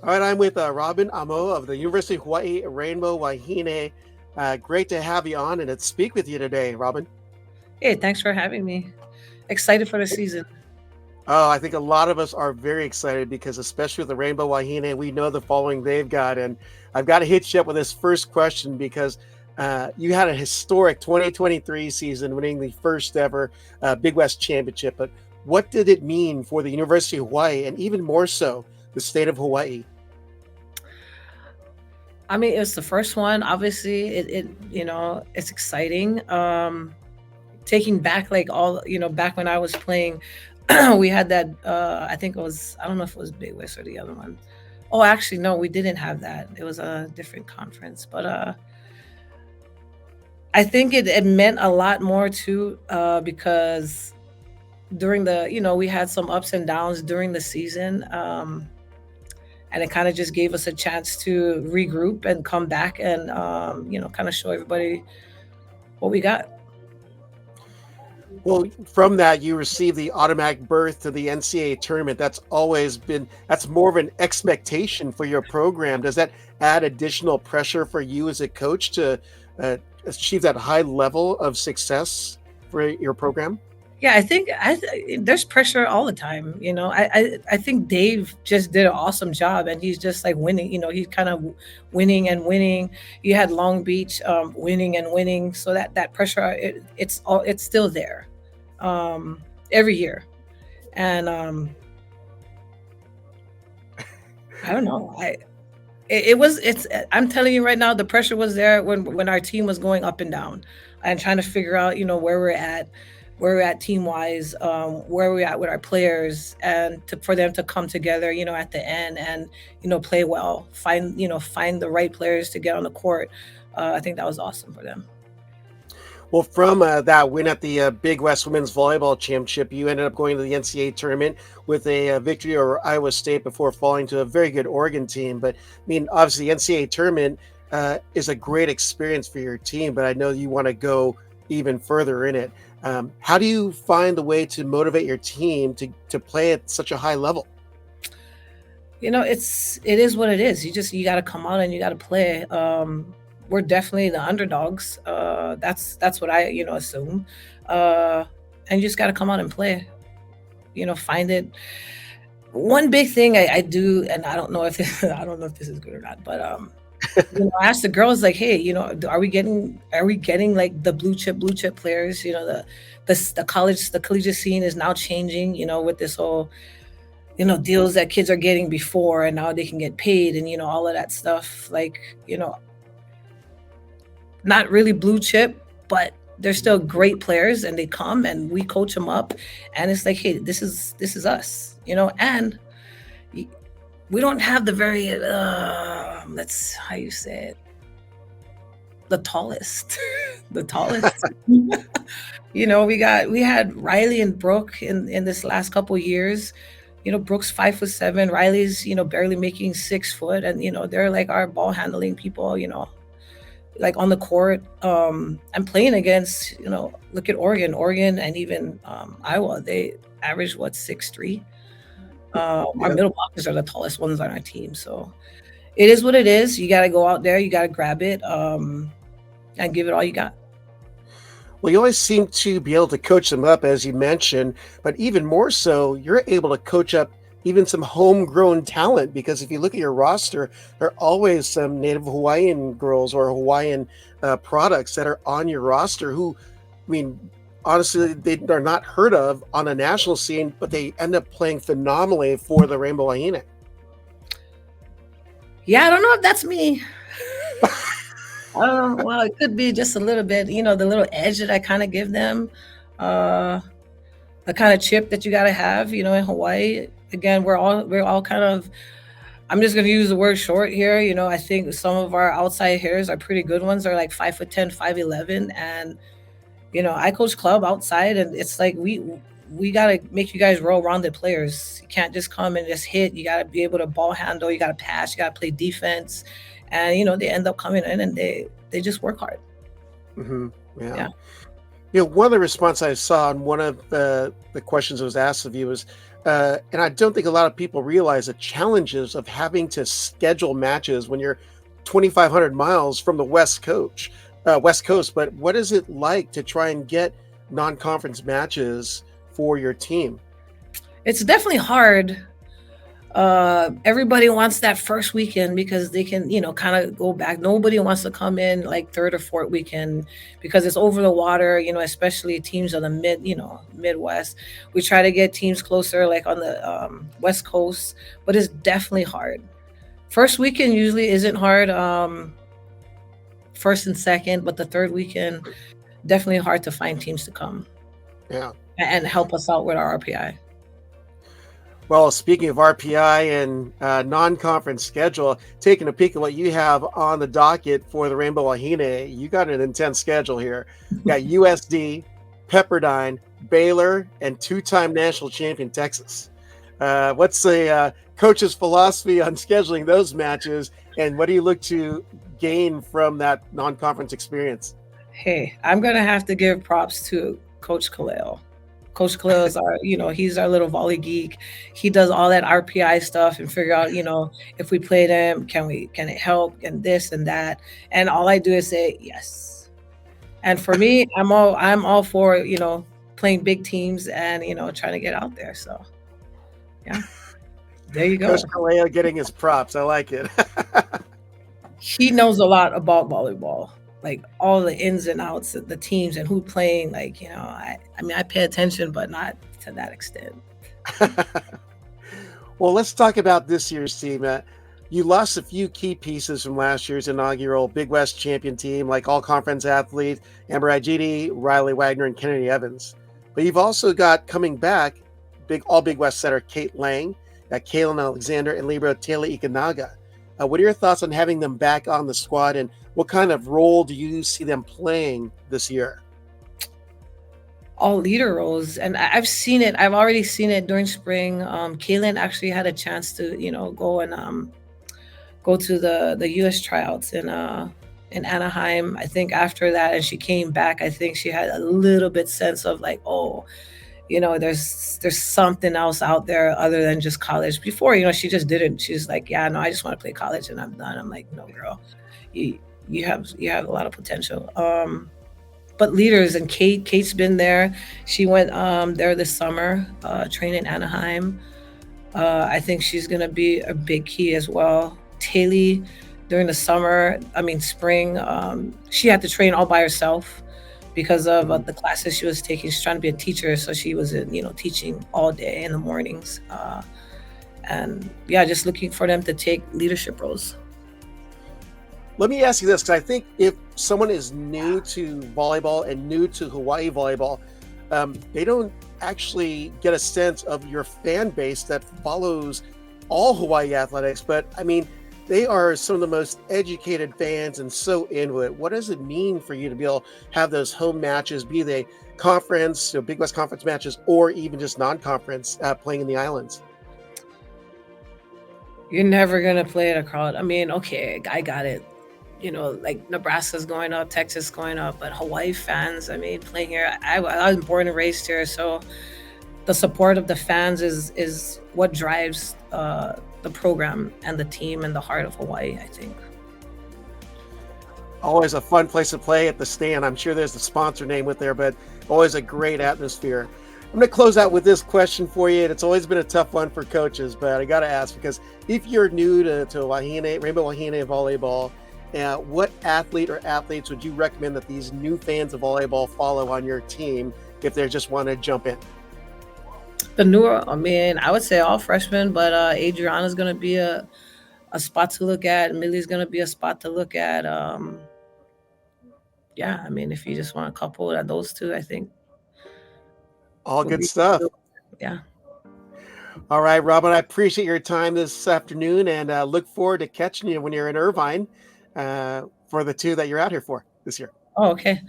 All right, I'm with Robyn Ah Mow of the University of Hawaii Rainbow Wahine. Great to have you on and to speak with you today, Robyn. Hey, thanks for having me. Excited for the season. Oh, I think a lot of us are very excited because, especially with the Rainbow Wahine, we know the following they've got. And I've got to hit you up with this first question because you had a historic 2023 season, winning the first ever Big West Championship. But what did it mean for the University of Hawaii, and even more so, the state of Hawaii? I mean, it was the first one. Obviously, it's exciting. Taking back like all, back when I was playing, we had that. I think it was. I don't know if it was Big West or the other one. Oh, actually, no, we didn't have that. It was a different conference, but I think it meant a lot more too, because during the, we had some ups and downs during the season. And it kind of just gave us a chance to regroup and come back and kind of show everybody what we got. Well, from that, you receive the automatic berth to the NCAA tournament. That's more of an expectation for your program. Does that add additional pressure for you as a coach to achieve that high level of success for your program? Yeah, I think there's pressure all the time. I think Dave just did an awesome job, and he's just like winning. He's kind of winning and winning. You had Long Beach winning and winning, so that pressure, it's still there um, every year. And I don't know. It's I'm telling you right now, the pressure was there when our team was going up and down and trying to figure out, where we're at team wise, where we're at with our players, and for them to come together, at the end and play well, find the right players to get on the court. I think that was awesome for them. Well, from that win at the Big West Women's Volleyball Championship, you ended up going to the NCAA tournament with a victory over Iowa State before falling to a very good Oregon team. But I mean, obviously, the NCAA tournament is a great experience for your team, but I know you want to go even further in it. How do you find the way to motivate your team to play at such a high level? It is what it is. You got to come out and you got to play. We're definitely the underdogs. That's what I assume. Uh, and you just got to come out and play. Find it. One big thing I do, and I don't know if I don't know if this is good or not, but I asked the girls like, hey, are we getting like the blue chip players? The collegiate scene is now changing. With this whole deals that kids are getting before, and now they can get paid, and all of that stuff. Like, not really blue chip, but they're still great players, and they come and we coach them up, and it's like, hey, this is us, and we don't have the very let's how you say it, the tallest, the tallest. We had Riley and Brooke in this last couple years. Brooke's 5'7", Riley's barely making 6 foot, and they're like our ball handling people. Like on the court, I'm playing against, look at Oregon, and even Iowa. They average what, 6'3". Our Yeah. middle blockers are the tallest ones on our team, so it is what it is. You got to go out there, you got to grab it, and give it all you got. Well, you always seem to be able to coach them up, as you mentioned, but even more so, you're able to coach up even some homegrown talent because if you look at your roster, there are always some Native Hawaiian girls or Hawaiian products that are on your roster who, I mean, honestly, they are not heard of on a national scene, but they end up playing phenomenally for the Rainbow Wahine. Yeah, I don't know if that's me. Well, it could be just a little bit, the little edge that I kind of give them, uh, the kind of chip that you got to have, in Hawaii. Again, we're all kind of. I'm just gonna use the word short here. I think some of our outside hitters are pretty good ones. Are like 5'10", 5'11", and I coach club outside, and it's like we gotta make you guys well-rounded players. You can't just come and just hit. You gotta be able to ball handle. You gotta pass. You gotta play defense, and they end up coming in and they just work hard. Hmm. Yeah. Yeah. One of the responses I saw on one of the questions that was asked of you was, and I don't think a lot of people realize the challenges of having to schedule matches when you're 2,500 miles from the West Coast. But what is it like to try and get non-conference matches for your team? It's definitely hard. Everybody wants that first weekend because they can, kind of go back. Nobody wants to come in like third or fourth weekend because it's over the water, especially teams on the Midwest. We try to get teams closer, like on the West Coast, but it's definitely hard. First weekend usually isn't hard. First and second, but the third weekend, definitely hard to find teams to come Yeah. and help us out with our RPI. Well, speaking of RPI and non-conference schedule, taking a peek at what you have on the docket for the Rainbow Wahine, you got an intense schedule here. You got USD, Pepperdine, Baylor, and two-time national champion Texas. What's the coach's philosophy on scheduling those matches, and what do you look to gain from that non-conference experience? Hey, I'm gonna have to give props to Coach Kaleo. Coach Kaleo is he's our little volley geek. He does all that RPI stuff and figure out, if we play them, can it help and this and that. And all I do is say yes. And for me, I'm all for, playing big teams and, trying to get out there. So yeah, there you go. Coach Kaleo getting his props. I like it. He knows a lot about volleyball, like all the ins and outs of the teams and who playing. Like, I mean, I pay attention, but not to that extent. Well, let's talk about this year's team. You lost a few key pieces from last year's inaugural Big West champion team, like all conference athlete Amber Igidi, Riley Wagner, and Kennedy Evans. But you've also got coming back all Big West setter Kate Lang, Kaylin Alexander, and libero Taylor Ikanaga. What are your thoughts on having them back on the squad, and what kind of role do you see them playing this year? All leader roles, and I've seen it. I've already seen it during spring. Kaylin actually had a chance to, go and go to the U.S. tryouts in Anaheim. I think after that, and she came back. I think she had a little bit sense of like, oh, there's something else out there other than just college. Before, she just didn't. She's like, yeah, no, I just want to play college and I'm done. I'm like, no, girl, you have a lot of potential. But leaders, and Kate's been there. She went there this summer, train in Anaheim. I think she's gonna be a big key as well. Taylor, during the spring, she had to train all by herself because of the classes she was taking. She's trying to be a teacher, so she was teaching all day in the mornings. And yeah, just looking for them to take leadership roles. Let me ask you this, because I think if someone is new to volleyball and new to Hawaii volleyball, they don't actually get a sense of your fan base that follows all Hawaii athletics. But I mean, they are some of the most educated fans and so into it. What does it mean for you to be able to have those home matches, be they conference, Big West Conference matches, or even just non-conference playing in the islands? You're never gonna play at a crowd. I mean, okay, I got it. Like Nebraska's going up, Texas going up, but Hawaii fans, I mean, playing here, I was born and raised here, so the support of the fans is what drives the program and the team and the heart of Hawaii, I think. Always a fun place to play at the stand. I'm sure there's the sponsor name with there, but always a great atmosphere. I'm going to close out with this question for you, and it's always been a tough one for coaches, but I got to ask, because if you're new to Wahine, Rainbow Wahine volleyball, what athlete or athletes would you recommend that these new fans of volleyball follow on your team if they just want to jump in? The newer, I mean, I would say all freshmen, but Adriana's going to be a spot to look at. Millie's going to be a spot to look at. Yeah, I mean, if you just want a couple of those two, I think. All good stuff. Yeah. All right, Robyn, I appreciate your time this afternoon, and look forward to catching you when you're in Irvine for the two that you're out here for this year. Oh, okay.